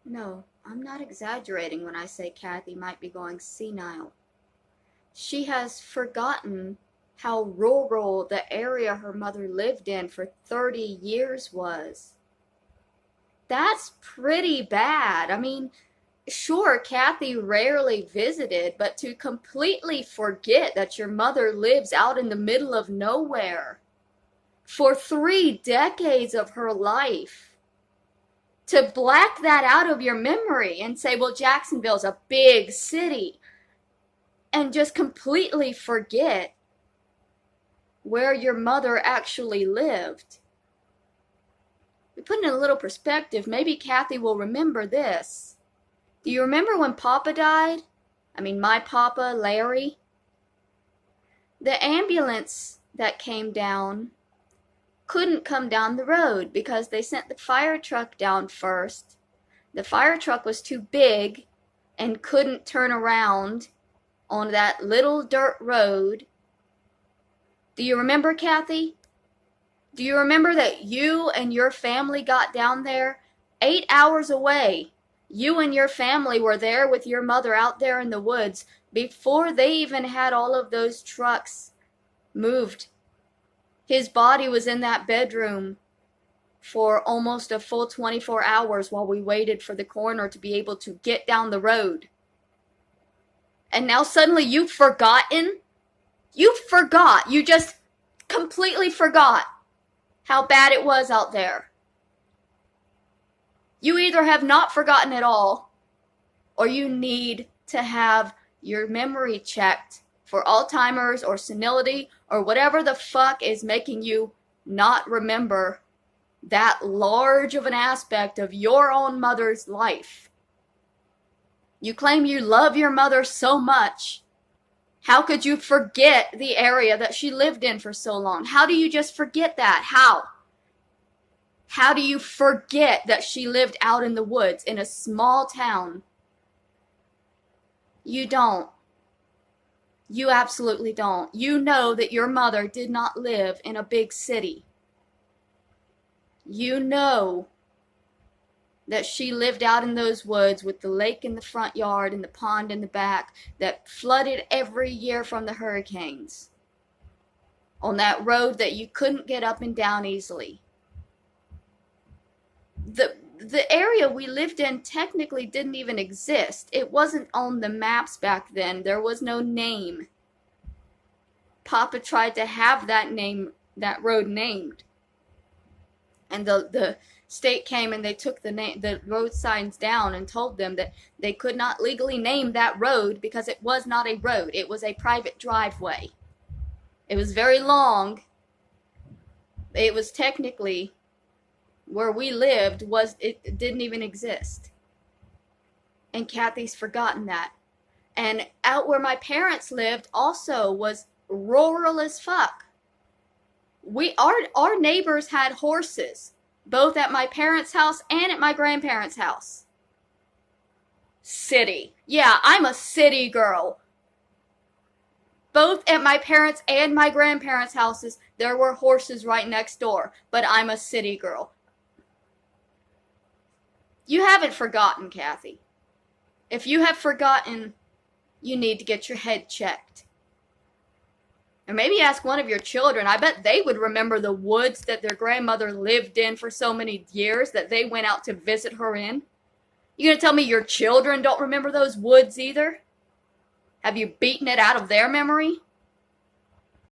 No, I'm not exaggerating when I say Cathy might be going senile. She has forgotten how rural the area her mother lived in for 30 years was. That's pretty bad. I mean, sure, Cathy rarely visited, but to completely forget that your mother lives out in the middle of nowhere for 3 decades of her life, to black that out of your memory and say, well, Jacksonville's a big city, and just completely forget where your mother actually lived. We put it in a little perspective, maybe Cathy will remember this. Do you remember when Papa died? I mean, my Papa, Larry? The ambulance that came down couldn't come down the road because they sent the fire truck down first. The fire truck was too big and couldn't turn around on that little dirt road. Do you remember, Cathy? Do you remember that you and your family got down there 8 hours away? You and your family were there with your mother out there in the woods before they even had all of those trucks moved. His body was in that bedroom for almost a full 24 hours while we waited for the coroner to be able to get down the road. And now suddenly you've forgotten? You forgot. You just completely forgot how bad it was out there. You either have not forgotten at all, or you need to have your memory checked for Alzheimer's or senility or whatever the fuck is making you not remember that large of an aspect of your own mother's life. You claim you love your mother so much. How could you forget the area that she lived in for so long? How do you just forget that? How? How do you forget that she lived out in the woods in a small town? You don't. You absolutely don't. You know that your mother did not live in a big city. You know that she lived out in those woods with the lake in the front yard and the pond in the back that flooded every year from the hurricanes, on that road that you couldn't get up and down easily. The area we lived in technically didn't even exist. It wasn't on the maps back then. There was no name. Papa tried to have that road named, and the state came and they took the road signs down and told them that they could not legally name that road because it was not a road. It was a private driveway. It was very long. It was technically, where we lived, it didn't even exist. And Cathy's forgotten that. And out where my parents lived also was rural as fuck. Our neighbors had horses, both at my parents' house and at my grandparents' house. City. Yeah, I'm a city girl. Both at my parents' and my grandparents' houses, there were horses right next door, but I'm a city girl. You haven't forgotten, Cathy. If you have forgotten, you need to get your head checked. Or maybe ask one of your children. I bet they would remember the woods that their grandmother lived in for so many years that they went out to visit her in. You gonna tell me your children don't remember those woods either? Have you beaten it out of their memory?